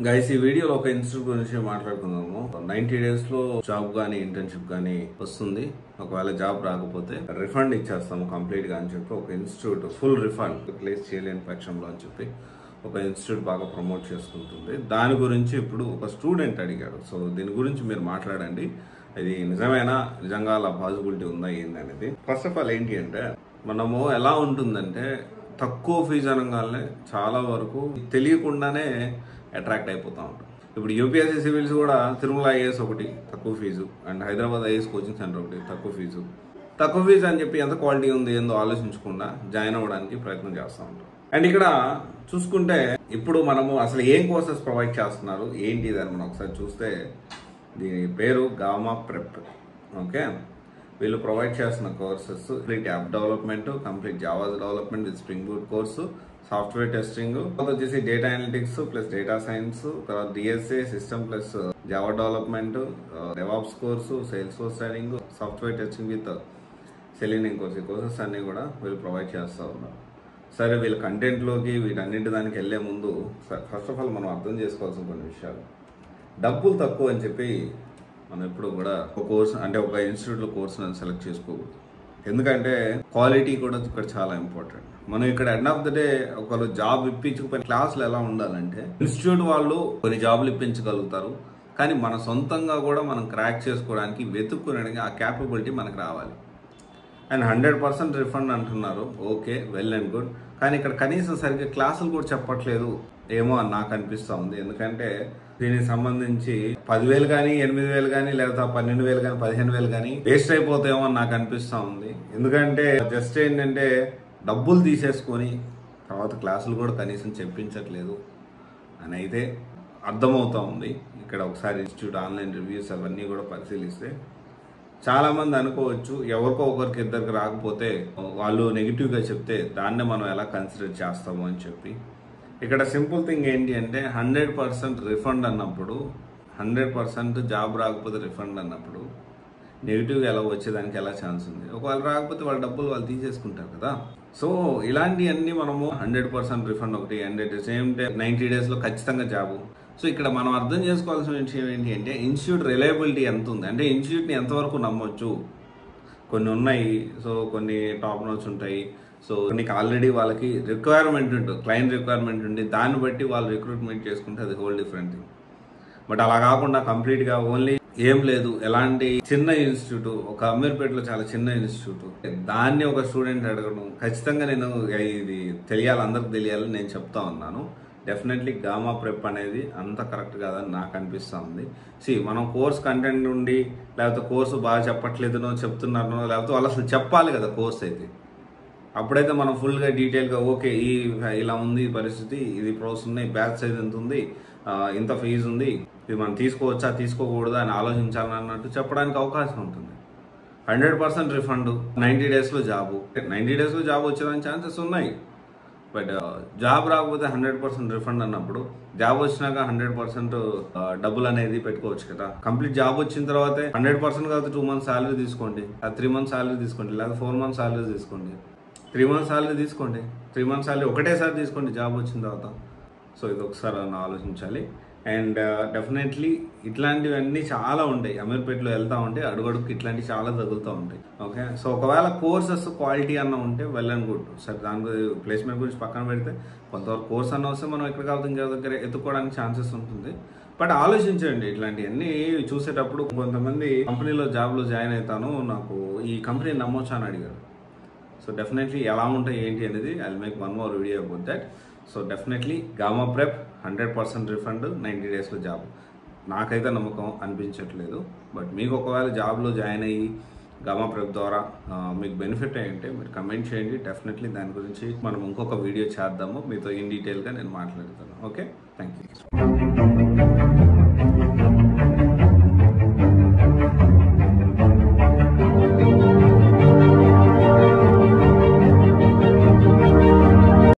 Guys ఈ వీడియోలో ఒక ఇన్స్టిట్యూట్ గురించి మాట్లాడుకుందాము. 90 days లో జాబ్ గానీ ఇంటర్న్షిప్ గానీ వస్తుంది. ఒకవేళ జాబ్ రాకపోతే రిఫండ్ ఇచ్చేస్తాము కంప్లీట్ గా అని చెప్పి ఒక ఇన్స్టిట్యూట్ ఫుల్ రిఫండ్ ప్లేస్ చేయలేని పక్షంలో అని చెప్పి ఒక ఇన్స్టిట్యూట్ బాగా ప్రమోట్ చేసుకుంటుంది. దాని గురించి ఇప్పుడు ఒక స్టూడెంట్ అడిగాడు. సో దీని గురించి మీరు మాట్లాడండి, ఇది నిజమేనా, నిజంగా అలా పాసిబిలిటీ ఉందా ఏంది అనేది. ఫస్ట్ ఆఫ్ ఆల్ ఏంటి అంటే, మనము ఎలా ఉంటుందంటే తక్కువ ఫీజు అనగానే చాలా వరకు తెలియకుండానే అట్రాక్ట్ అయిపోతూ ఉంటాం. ఇప్పుడు యూపీఎస్సీ సివిల్స్ కూడా తిరుమల ఐఏఎస్ ఒకటి తక్కువ fees, and Hyderabad IAS coaching centre ఒకటి తక్కువ ఫీజు అని చెప్పి ఎంత క్వాలిటీ ఉంది ఏందో ఆలోచించకుండా జాయిన్ అవ్వడానికి ప్రయత్నం చేస్తూ ఉంటాం. అండ్ ఇక్కడ చూసుకుంటే ఇప్పుడు మనము అసలు ఏం కోర్సెస్ ప్రొవైడ్ చేస్తున్నారు ఏంటి అని మనం ఒకసారి చూస్తే, దీని పేరు గామా ప్రెప్. ఓకే, వీళ్ళు ప్రొవైడ్ చేస్తున్న courses complete app development, complete Java development with Spring Boot course, software testing, వచ్చేసి data analytics plus data science, తర్వాత DSA system plus Java development, DevOps course, Salesforce training, software testing with Selenium course. ఈ courses అన్ని కూడా వీళ్ళు provide చేస్తూ ఉన్నారు. సరే, వీళ్ళ కంటెంట్లోకి వీటన్నింటి దానికి వెళ్లే ముందు ఫస్ట్ ఆఫ్ ఆల్ మనం అర్థం చేసుకోవాల్సిన కొన్ని విషయాలు. డబ్బులు తక్కువ అని చెప్పి మనం ఎప్పుడు కూడా ఒక కోర్స్ అంటే ఒక ఇన్స్టిట్యూట్లో కోర్సును సెలెక్ట్ చేసుకోకూడదు. ఎందుకంటే క్వాలిటీ కూడా ఇక్కడ చాలా ఇంపార్టెంట్. మనం ఇక్కడ ఎండ్ ఆఫ్ ద డే ఒకళ్ళు జాబ్ ఇప్పించకపోయిన క్లాసులు ఎలా ఉండాలంటే, ఇన్స్టిట్యూట్ వాళ్ళు కొన్ని జాబులు ఇప్పించగలుగుతారు, కానీ మన సొంతంగా కూడా మనం క్రాక్ చేసుకోవడానికి వెతుక్కునడానికి ఆ క్యాపబిలిటీ మనకు రావాలి. అండ్ 100% రిఫండ్ అంటున్నారు, ఓకే, వెల్ అండ్ గుడ్, కానీ ఇక్కడ కనీసం సరిగ్గా క్లాసులు కూడా చెప్పట్లేదు ఏమో అని నాకు అనిపిస్తూ ఉంది. ఎందుకంటే దీనికి సంబంధించి 10,000 కానీ 8,000 కానీ లేదా 12,000 కానీ 15,000 కానీ వేస్ట్ అయిపోతాయేమో అని నాకు అనిపిస్తూ ఉంది. ఎందుకంటే జస్ట్ ఏంటంటే డబ్బులు తీసేసుకొని తర్వాత క్లాసులు కూడా కనీసం చెప్పించట్లేదు అని అయితే అర్థమవుతూ ఉంది. ఇక్కడ ఒకసారి ఇన్స్టిట్యూట్ ఆన్లైన్ రివ్యూస్ అవన్నీ కూడా పరిశీలిస్తే చాలా మంది అనుకోవచ్చు, ఎవరికో ఒకరికి ఇద్దరికి రాకపోతే వాళ్ళు నెగిటివ్గా చెప్తే దాన్నే మనం ఎలా కన్సిడర్ చేస్తాము అని చెప్పి. ఇక్కడ సింపుల్ థింగ్ ఏంటి అంటే 100% రిఫండ్ అన్నప్పుడు, 100% జాబ్ రాకపోతే రిఫండ్ అన్నప్పుడు నెగిటివ్గా ఎలా వచ్చేదానికి ఎలా ఛాన్స్ ఉంది? ఒకవేళ రాకపోతే వాళ్ళ డబ్బులు వాళ్ళు తీసేసుకుంటారు కదా. సో ఇలాంటివన్నీ మనము 100% రిఫండ్ ఒకటి, and at the same time 90 days ఖచ్చితంగా జాబు. సో ఇక్కడ మనం అర్థం చేసుకోవాల్సిన విషయం ఏంటి అంటే, ఇన్స్టిట్యూట్ రిలయబిలిటీ ఎంత ఉంది అంటే, ఇన్స్టిట్యూట్ని ఎంతవరకు నమ్మొచ్చు. కొన్ని ఉన్నాయి, సో కొన్ని టాప్ నోట్స్ ఉంటాయి, సో నీకు ఆల్రెడీ వాళ్ళకి రిక్వైర్మెంట్ ఉంటుంది, క్లయింట్ రిక్వైర్మెంట్ ఉంది, దాన్ని బట్టి వాళ్ళు రిక్రూట్మెంట్ చేసుకుంటే అది హోల్ డిఫరెంట్ థింగ్. బట్ అలా కాకుండా కంప్లీట్గా ఓన్లీ ఏం లేదు, ఎలాంటి చిన్న ఇన్స్టిట్యూట్, ఒక అమీర్పేటలో చాలా చిన్న ఇన్స్టిట్యూట్, దాన్ని ఒక స్టూడెంట్ అడగడం, ఖచ్చితంగా నేను ఇది తెలియాలి, అందరికి తెలియాలని నేను చెప్తా ఉన్నాను. డెఫినెట్లీ గామా ప్రెప్ అనేది అంత కరెక్ట్ కాదని నాకు అనిపిస్తూ ఉంది. మనం కోర్స్ కంటెంట్ నుండి లేకపోతే కోర్సు బాగా చెప్పట్లేదనో చెప్తున్నారనో, లేకపోతే వాళ్ళు అసలు చెప్పాలి కదా కోర్స్ అయితే, అప్పుడైతే మనం ఫుల్గా డీటెయిల్గా ఓకే ఇలా ఉంది పరిస్థితి, ఇది ప్రోస్ ఉన్నాయి, బ్యాచ్ సైజ్ ఎంత ఉంది, ఇంత ఫీజు ఉంది, ఇది మనం తీసుకోవచ్చా తీసుకోకూడదా అని ఆలోచించాలని అన్నట్టు చెప్పడానికి అవకాశం ఉంటుంది. 100% refund, 90 days job. 90 days job వచ్చేదానికి ఛాన్సెస్ ఉన్నాయి. బట్ జాబ్ రాకపోతే 100% రిఫండ్ అన్నప్పుడు, జాబ్ వచ్చినాక 100% డబ్బులు అనేది పెట్టుకోవచ్చు కదా. కంప్లీట్ జాబ్ వచ్చిన తర్వాత 100% కాబట్టి 2 months శాలరీ తీసుకోండి, 3 months శాలరీ తీసుకోండి, లేదా 4 months శాలరీ తీసుకోండి, 3 months శాలరీ తీసుకోండి, 3 months శాలరీ ఒకటేసారి తీసుకోండి జాబ్ వచ్చిన తర్వాత. సో ఇది ఒకసారి ఆలోచించాలి. అండ్ డెఫినెట్లీ ఇట్లాంటివన్నీ చాలా ఉంటాయి. అమీర్పేటలో వెళ్తా ఉంటే అడుగడుగు ఇట్లాంటివి చాలా తగులుతూ ఉంటాయి. ఓకే, సో ఒకవేళ కోర్సెస్ క్వాలిటీ అన్న ఉంటే వెల్ అండ్ గుడ్. సరే, దాని ప్లేస్మెంట్ గురించి పక్కన పెడితే కొంతవరకు కోర్స్ అన్న వస్తే మనం ఎక్కడ కావాలి ఇంకెవరి దగ్గర ఎత్తుకోవడానికి ఛాన్సెస్ ఉంటుంది. బట్ ఆలోచించండి, ఇట్లాంటివన్నీ చూసేటప్పుడు. కొంతమంది కంపెనీలో జాబ్లో జాయిన్ అవుతాను, నాకు ఈ కంపెనీ నమ్మొచ్చా అని అడిగారు. సో డెఫినెట్లీ ఎలా ఉంటాయి ఏంటి అనేది I will make one more video about that. So definitely gamma prep 100% refund, 90 days job. నాకైతే నమ్మకం అనిపించట్లేదు. బట్ మీకు ఒకవేళ జాబ్లో జాయిన్ అయ్యి గామా ప్రెప్ ద్వారా మీకు బెనిఫిట్ అయ్యింటే మీరు కమెంట్ చేయండి. డెఫినెట్లీ దాని గురించి మనం ఇంకొక వీడియో చేద్దాము, మీతో ఇన్ డీటెయిల్గా నేను మాట్లాడతాను. Okay, thank you.